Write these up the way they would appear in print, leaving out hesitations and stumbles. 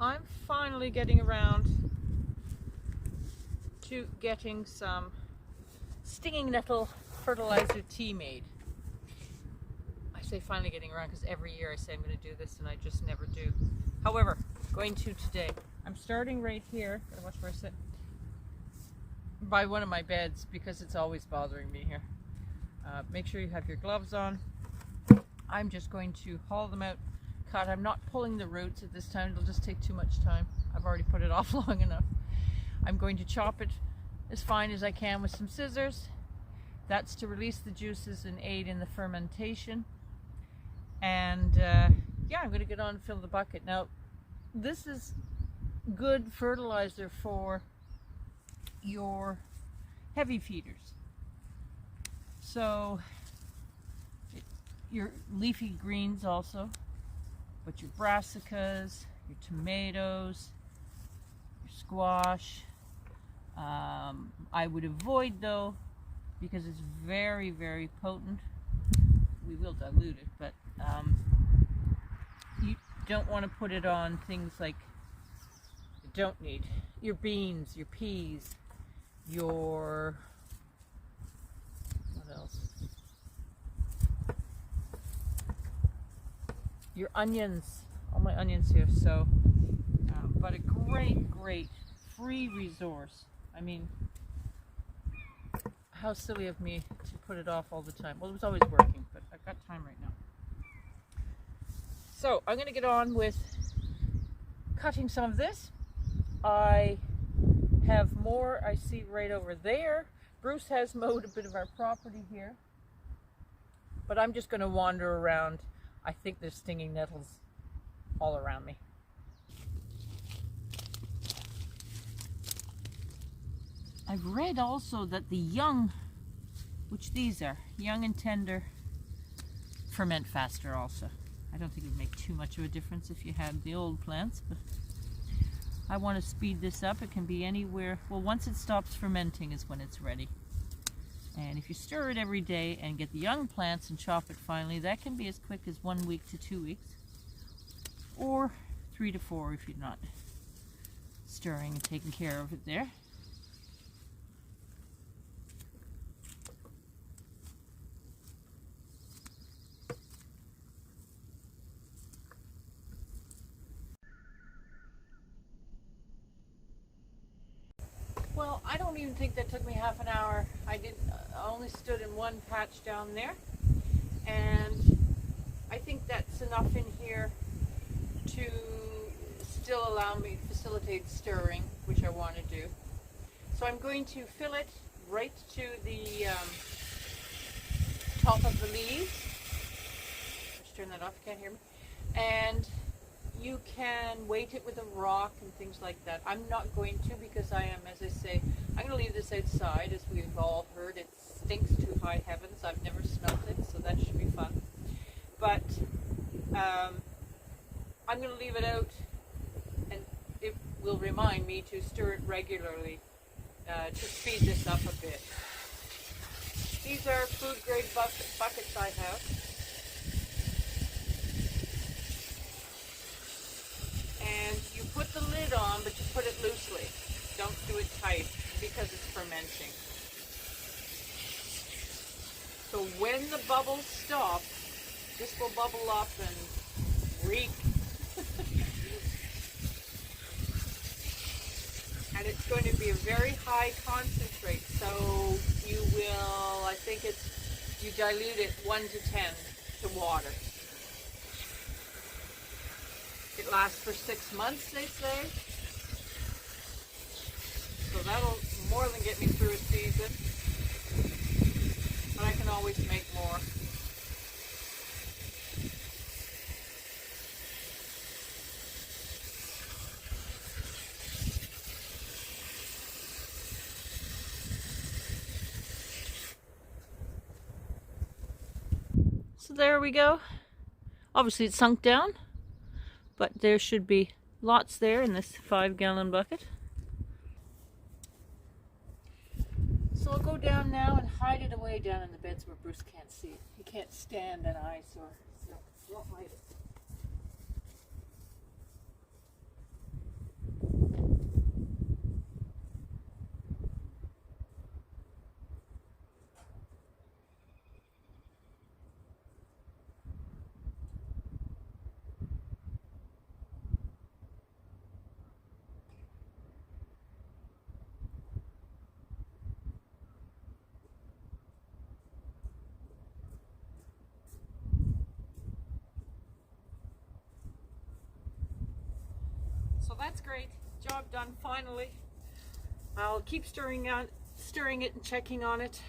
I'm finally getting around to getting some stinging nettle fertilizer tea made. I say finally getting around because every year I say I'm going to do this and I just never do. However, going to today. I'm starting right here. Gotta watch where I sit. By one of my beds because it's always bothering me here. Make sure you have your gloves on. I'm just going to haul them out, cut. I'm not pulling the roots at this time. It'll just take too much time. I've already put it off long enough. I'm going to chop it as fine as I can with some scissors. That's to release the juices and aid in the fermentation. And yeah, I'm going to get on and fill the bucket. Now, this is good fertilizer for your heavy feeders. So, your leafy greens also, but your brassicas, your tomatoes, your squash. I would avoid though, because it's very, very potent. We will dilute it, but you don't want to put it on things like you don't need. Your beans, your peas, your, what else? Your onions, all my onions here. So, but a great, great free resource. I mean, how silly of me to put it off all the time. Well, it was always working, but I've got time right now. So I'm going to get on with cutting some of this. I have more I see right over there. Bruce has mowed a bit of our property here, but I'm just going to wander around. I think there's stinging nettles all around me. I've read also that the young, which these are, young and tender, ferment faster also. I don't think it would make too much of a difference if you had the old plants, but I want to speed this up. It can be anywhere. Well, once it stops fermenting is when it's ready. And if you stir it every day and get the young plants and chop it finally, that can be as quick as 1 week to 2 weeks. Or 3 to 4 if you're not stirring and taking care of it there. Well, I don't even think that took me half an hour. I only stood in one patch down there, and I think that's enough in here to still allow me to facilitate stirring, which I want to do. So I'm going to fill it right to the top of the leaves. Just turn that off, you can't hear me. And you can weight it with a rock and things like that. I'm not going to, because I am, as I say, I'm going to leave this outside. As we've all heard, it stinks to high heavens. I've never smelled it, so that should be fun. But I'm going to leave it out, and it will remind me to stir it regularly to speed this up a bit. These are food grade buckets I have. And you put the lid on, but you put it loosely. Don't do it tight because it's fermenting. So when the bubbles stop, this will bubble up and reek. And it's going to be a very high concentrate. So you will, I think you dilute it 1 to 10 to water. It lasts for 6 months, they say. So that'll more than get me through a season. But I can always make more. So there we go. Obviously it's sunk down, but there should be lots there in this 5-gallon bucket. So I'll go down now and hide it away down in the beds where Bruce can't see it. He can't stand an eyesore, so we'll hide it. that's great. Job done finally. I'll keep stirring it and checking on it,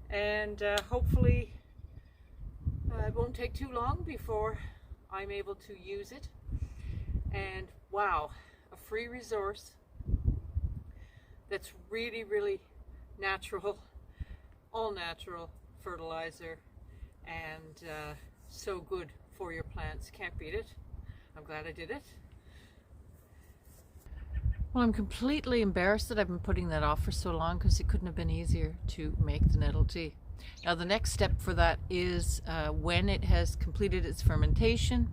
and hopefully it won't take too long before I'm able to use it. And wow, a free resource that's really, really natural, all natural fertilizer, and so good for your plants. Can't beat it. I'm glad I did it. Well, I'm completely embarrassed that I've been putting that off for so long, because it couldn't have been easier to make the nettle tea. Now the next step for that is when it has completed its fermentation.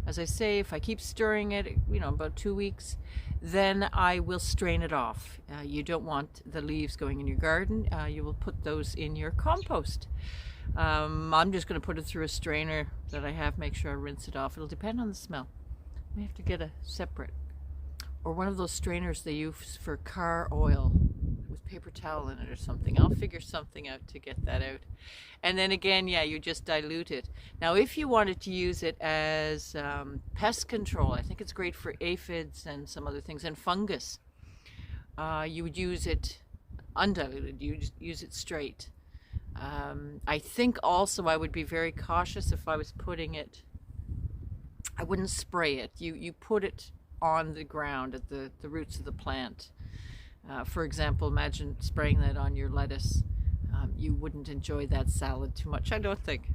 As I say, if I keep stirring it, about 2 weeks, then I will strain it off. You don't want the leaves going in your garden. You will put those in your compost. I'm just going to put it through a strainer that I have, make sure I rinse it off. It'll depend on the smell. We have to get a separate, or one of those strainers they use for car oil with paper towel in it or something. I'll figure something out to get that out. And then again, yeah, you just dilute it. Now if you wanted to use it as pest control, I think it's great for aphids and some other things, and fungus, you would use it undiluted. You just use it straight. I think also I would be very cautious if I was putting it. I wouldn't spray it. You put it on the ground at the roots of the plant. For example, imagine spraying that on your lettuce. You wouldn't enjoy that salad too much, I don't think.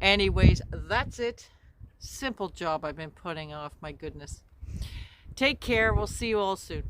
Anyways, that's it. Simple job I've been putting off, my goodness. Take care. We'll see you all soon.